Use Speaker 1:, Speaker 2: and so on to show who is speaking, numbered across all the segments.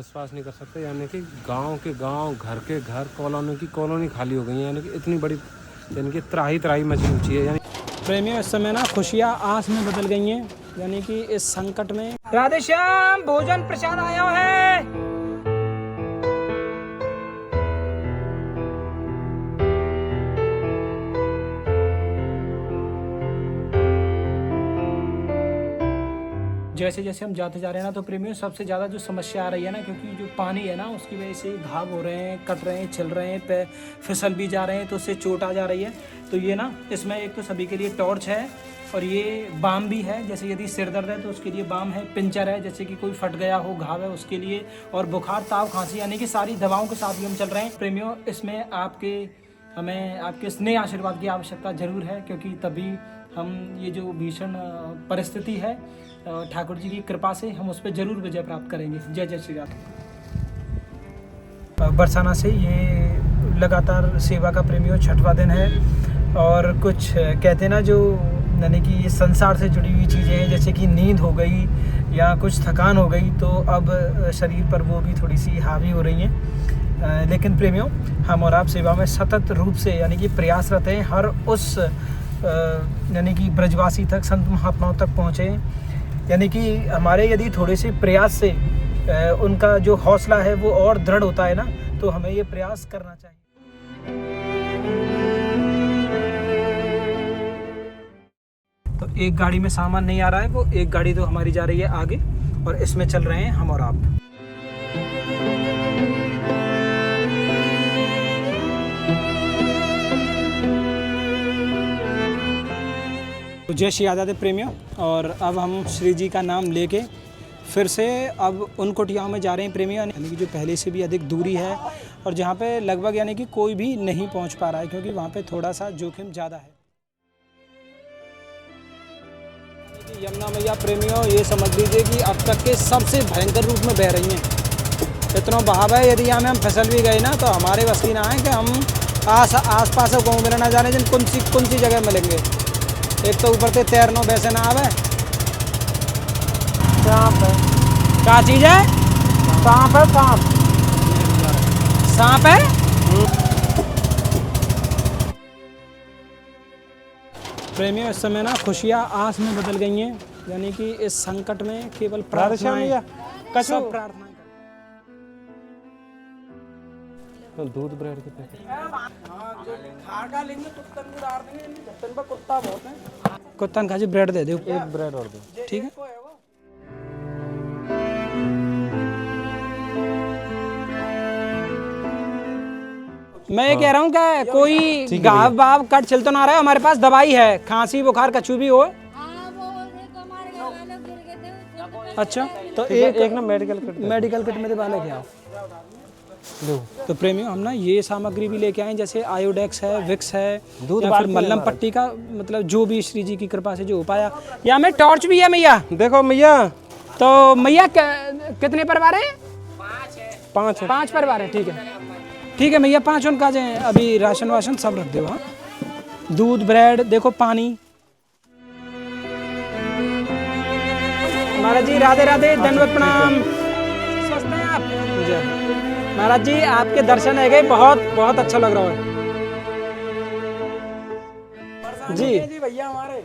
Speaker 1: विश्वास नहीं कर सकते, यानी कि गांव के गांव, घर के घर, कॉलोनी की कॉलोनी खाली हो गई है, यानी कि इतनी बड़ी, यानी कि त्राही त्राही मची हुई है। यानी
Speaker 2: प्रेमियों, इस समय ना खुशियाँ आस में बदल गई हैं, यानी कि इस संकट में। राधे श्याम, भोजन प्रसाद आया है। जैसे जैसे हम जाते जा रहे हैं ना, तो प्रेमियों सबसे ज़्यादा जो समस्या आ रही है ना, क्योंकि जो पानी है ना उसकी वजह से घाव हो रहे हैं, कट रहे हैं, छिल रहे हैं, पे फिसल भी जा रहे हैं, तो उससे चोट आ जा रही है। तो ये ना इसमें एक तो सभी के लिए टॉर्च है, और ये बाम भी है, जैसे यदि सिर दर्द है तो उसके लिए बाम है, पिंचर है, जैसे कि कोई फट गया हो, घाव है उसके लिए, और बुखार, ताव, खांसी, यानी कि सारी दवाओं के साथ भी हम चल रहे हैं। प्रेमियों, इसमें हमें आपके स्नेह आशीर्वाद की आवश्यकता जरूर है, क्योंकि तभी हम ये जो भीषण परिस्थिति है, ठाकुर जी की कृपा से हम उस पर जरूर विजय प्राप्त करेंगे। जय जय श्री राम। बरसाना से ये लगातार सेवा का प्रेमियों 6वां दिन है, और कुछ कहते हैं ना, जो यानी कि संसार से जुड़ी हुई चीज़ें हैं, जैसे कि नींद हो गई या कुछ थकान हो गई, तो अब शरीर पर वो भी थोड़ी सी हावी हो रही हैं। लेकिन प्रेमियों, हम और आप सेवा में सतत रूप से यानी कि प्रयासरत हैं, हर उस यानी कि ब्रजवासी तक, संत महात्माओं तक पहुँचे, यानी कि हमारे यदि थोड़े से प्रयास से उनका जो हौसला है वो और दृढ़ होता है ना, तो हमें ये प्रयास करना चाहिए। तो एक गाड़ी में सामान नहीं आ रहा है, वो एक गाड़ी तो हमारी जा रही है आगे, और इसमें चल रहे हैं हम और आप। तो जय श्री राधे प्रेमियों, और अब हम श्री जी का नाम लेके फिर से अब उन कुटियाओं में जा रहे हैं प्रेमियों, यानी कि जो पहले से भी अधिक दूरी है, और जहाँ पे लगभग यानी कि कोई भी नहीं पहुँच पा रहा है, क्योंकि वहाँ पे थोड़ा सा जोखिम ज़्यादा है। यमुना मैया प्रेमियों, ये समझ लीजिए कि अब तक के सबसे भयंकर रूप में बह रही हैं। इतना बहाव है, यदि यहाँ में हम फिसल भी गए ना, तो हमारे बस की ना है कि हम आस पास गाँव में ना जाने जिन कौन सी जगह मिलेंगे। एक तो ऊपर से तैरना वैसे ना आवे। सांप है, क्या चीज़ है? सांप है, सांप। सांप है। प्रेमियों, इस समय ना खुशियाँ आस में बदल गई हैं, यानी कि इस संकट में केवल प्रार्थनाएं, सब प्रार्थनाएं।
Speaker 1: तो दूध ब्रेड के पैकेट
Speaker 2: कुत्ता बहुत है, कुत्ता खा जी, ब्रेड दे दो,
Speaker 1: एक ब्रेड और दो,
Speaker 2: ठीक है। मैं ये कह रहा हूँ कि कोई घाव बाव कट छिल तो ना रहा है, हमारे पास दवाई है, खांसी बुखार कछु भी हो। अच्छा, तो एक ना मेडिकल किट में दबा लेके आओ। तो प्रेमियों, हम ना ये सामग्री भी लेके आए, जैसे आयोडेक्स है, विक्स है, दूध, या फिर मल्लम पट्टी का, मतलब जो भी श्री जी की कृपा से जो हो पाया। या में टॉर्च भी है मैया,
Speaker 1: देखो मैया।
Speaker 2: तो मैया कितने परिवार है?
Speaker 1: 5 है।
Speaker 2: 5 परिवार है, ठीक है, ठीक है मैया, 5 उनका जाए। अभी राशन वाशन सब रख दो। हाँ, दूध, ब्रेड, देखो पानी। महाराज जी राधे राधे, दंडवत प्रणाम। स्वस्थ हैं आप? महाराज जी, आपके दर्शन है गए, बहुत बहुत अच्छा लग रहा है जी। भैया हमारे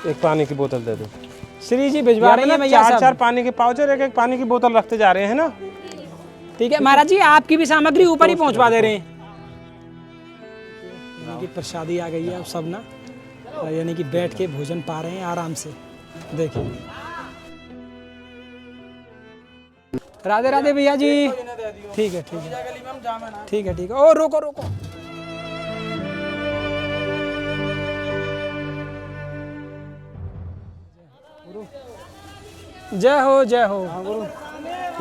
Speaker 1: एक पानी की बोतल दे दो।
Speaker 2: श्री जी भिजवा रही है भैया,
Speaker 1: 4 पानी के पाउच और एक पानी की बोतल रखते जा रहे हैं ना।
Speaker 2: ठीक है महाराज जी, आपकी भी सामग्री ऊपर ही पहुंचवा दे रहे हैं। यानी कि प्रसादी आ गई है अब सब ना, यानी कि बैठ के भोजन पा रहे हैं आराम से। देखिए, राधे राधे भैया जी। ठीक है, ठीक है, ठीक है, ठीक है। ओ रोको रोको, जय हो जय हो।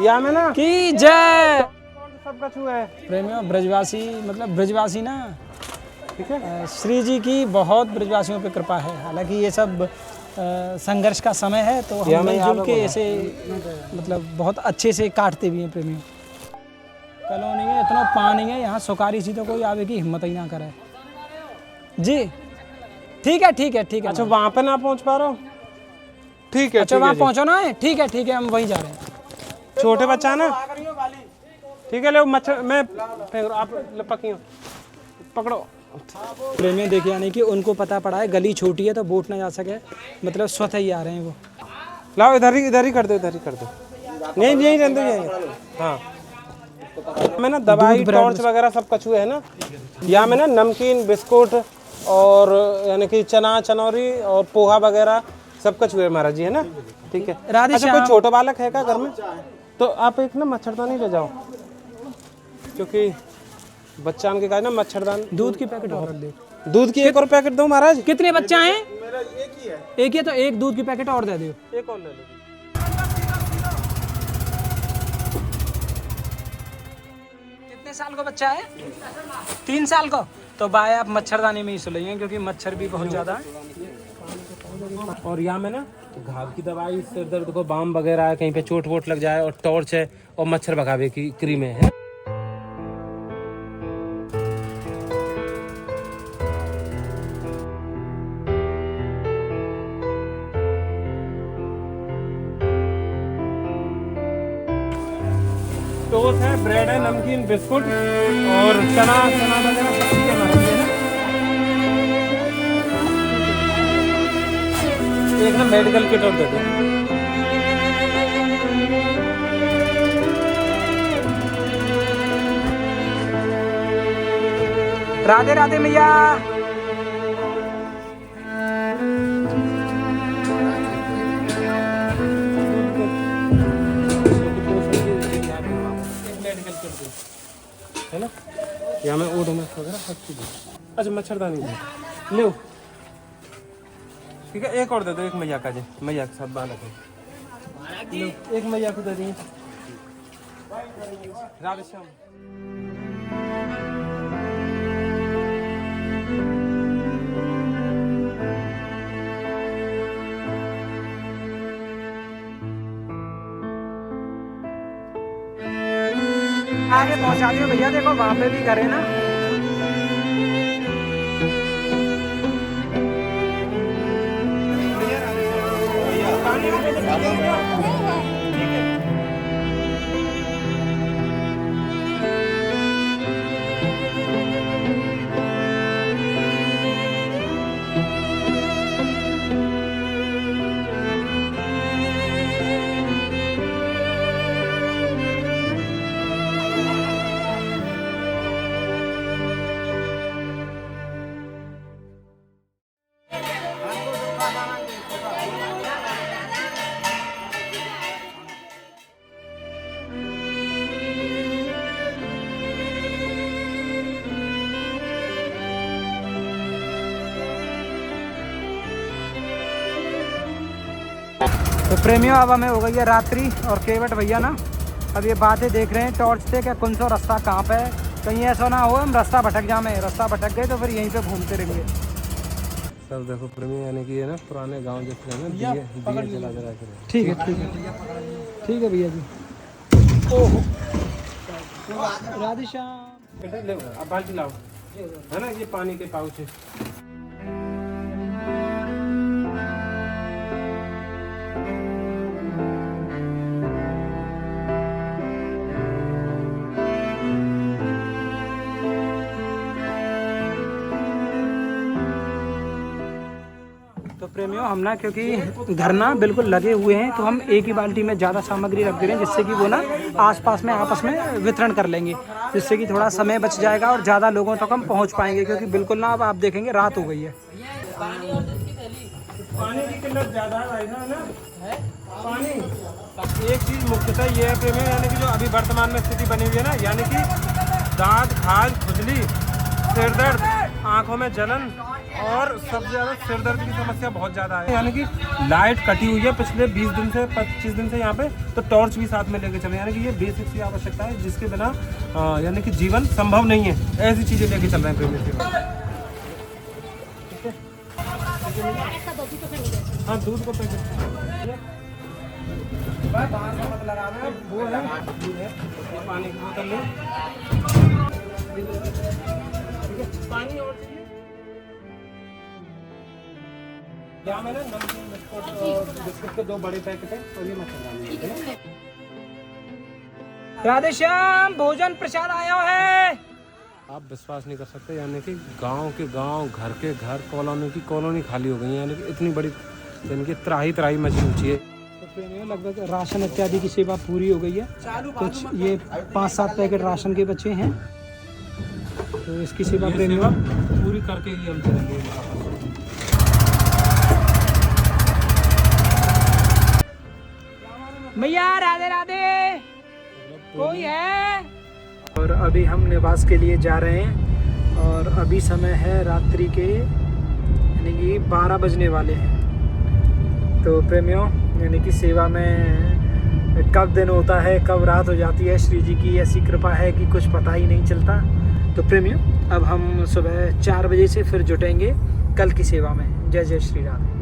Speaker 1: या में ना
Speaker 2: की जय।
Speaker 1: सब कछु है
Speaker 2: प्रेमियों, ब्रजवासी मतलब ब्रजवासी ना,
Speaker 1: ठीक है।
Speaker 2: श्री जी की बहुत ब्रजवासियों पे कृपा है। हालांकि ये सब संघर्ष का समय है, तो हम मिलजुल के ऐसे मतलब बहुत अच्छे से काटते भी हैं प्रेमियों। कॉलोनी है, इतना पानी है यहाँ, सुकारी सी तो कोई आवे की हिम्मत ही ना करे जी। ठीक है, ठीक है, ठीक है।
Speaker 1: अच्छा, वहाँ पे ना पहुँच पा रहा हूँ? ठीक है।
Speaker 2: अच्छा वहाँ पहुँचो ना, ठीक है हम वहीं जा रहे हैं।
Speaker 1: छोटे बच्चा है ना, ठीक है। ले मच्छर मैं फेंक, आप पकियो पकड़ो।
Speaker 2: प्रेमी देखिए, यानी कि उनको पता पड़ा है गली छोटी है तो बोट ना जा सके, मतलब स्वतः ही आ रहे हैं वो।
Speaker 1: लाओ इधर ही कर दो, इधर ही कर दो। नहीं रहने दो यहीं। हाँ मैं ना दवाई टॉर्च वगैरह सब कछुए है ना। यहाँ में ना नमकीन बिस्कुट और यानी कि चना चनौरी और पोहा वगैरह सब कछुए है महाराज जी, है ना। ठीक है। अच्छा कोई छोटा बालक है क्या घर में? तो आप एक ना मच्छरदानी ले जाओ, क्योंकि बच्चा के कहा ना मच्छरदानी।
Speaker 2: दूध की पैकेट और दे।
Speaker 1: दूध की एक और पैकेट दो महाराज।
Speaker 2: कितने बच्चे हैं? मेरा एक ही है। एक ही है तो एक दूध की पैकेट और दे दो।
Speaker 1: एक और ले लो।
Speaker 2: कितने साल का बच्चा है? 3 साल का। तो बाय आप मच्छरदानी में ही सुलेंगे, क्योंकि मच्छर भी बहुत ज़्यादा है।
Speaker 1: और यहाँ में ना घाव की दवाई, सिर दर्द को बाम वगैरह है, कहीं पे चोट वोट लग जाए, और टॉर्च है और मच्छर भगावे की क्रीम है। टोस्ट है, ब्रेड है, नमकीन बिस्कुट और चना वगैरह सब चीजें हमारी है ना। एक ना मेडिकल किट और दे दो।
Speaker 2: राधे राधे मैया।
Speaker 1: है ना, यहाँ में ओडोमॉस वगैरह सब चीज़। अच्छा मच्छरदानी दे लो, ठीक है। एक और दे दो, एक मैया का, मैया के साथ बालक है। एक मैया को दे दी। राधे श्याम।
Speaker 2: आगे पहुंचा दियो भैया, देखो वहाँ पे भी करे ना। तो प्रेमियों अब हमें हो गई है रात्रि, और केवट भैया ना अब ये बातें देख रहे हैं टॉर्च से क्या कौन सा रास्ता कहाँ पे है। कहीं ऐसा ना हो हम रास्ता भटक जाए, रास्ता भटक गए तो फिर यहीं पे घूमते रहेंगे।
Speaker 1: सब देखो प्रेमी, यानी कि ये ना पुराने गांव जैसे है ना, दिए जला जला के।
Speaker 2: ठीक है भैया जी। ओहो राधे श्याम।
Speaker 1: बेटा ले अब बाल्टी लाओ, है ना, ये पानी के पाउच है।
Speaker 2: तो प्रेमियों हम ना, क्योंकि घर ना बिल्कुल लगे हुए हैं, तो हम एक ही बाल्टी में ज़्यादा सामग्री रख दे रहे हैं, जिससे कि वो ना आसपास में आपस में वितरण कर लेंगे, जिससे कि थोड़ा समय बच जाएगा और ज़्यादा लोगों तक हम पहुंच पाएंगे। क्योंकि बिल्कुल ना अब आप देखेंगे रात हो गई है।
Speaker 1: पानी की किल्लत ज़्यादा है भाई साहब ना, पानी। एक चीज़ मुख्यतः ये है प्रेमियों, यानी कि जो अभी वर्तमान में स्थिति बनी हुई है ना, यानी कि दांत, खाज, खुजली, सिर दर्द, आँखों में जलन और सबसे ज़्यादा सिर दर्द की समस्या बहुत ज़्यादा है। यानी कि लाइट कटी हुई है पिछले 20 दिन से 25 दिन से यहाँ पे, तो टॉर्च भी साथ में लेके चले। यानी कि ये बेसिक सी आवश्यकता है, जिसके बिना यानी कि जीवन संभव नहीं है। ऐसी चीज़ें लेके चल रहे हैं प्रेमी से। हाँ दूध को पैकेट बाहर मत लगाना, वो है पानी की बोतल लो, पानी और चाहिए। यहाँ में ना नमकीन बिस्कुट और बिस्कुट के 2 बड़े पैकेट है और ये मच्छरदानी है।
Speaker 2: राधे श्याम, भोजन प्रसाद आया है।
Speaker 1: आप विश्वास नहीं कर सकते, यानी कि गांव के गांव, घर के घर, कॉलोनी की कॉलोनी खाली हो गई है, यानी कि इतनी बड़ी, यानी कि त्राही त्राही मची ऊँची है।
Speaker 2: तो प्रेमियों लगभग राशन इत्यादि की सेवा पूरी हो गई है। कुछ ये 5-7 पैकेट राशन के बचे हैं, तो इसकी सेवा प्रेमियों
Speaker 1: पूरी करके ही हम चलेंगे।
Speaker 2: भैया राधे राधे, कोई है? और अभी हम निवास के लिए जा रहे हैं और अभी समय है रात्रि के यानी कि 12 बजने वाले हैं। तो प्रेमियों यानी कि सेवा में कब दिन होता है, कब रात हो जाती है, श्री जी की ऐसी कृपा है कि कुछ पता ही नहीं चलता। तो प्रेमियों अब हम सुबह 4 बजे से फिर जुटेंगे कल की सेवा में। जय जय श्री राधे।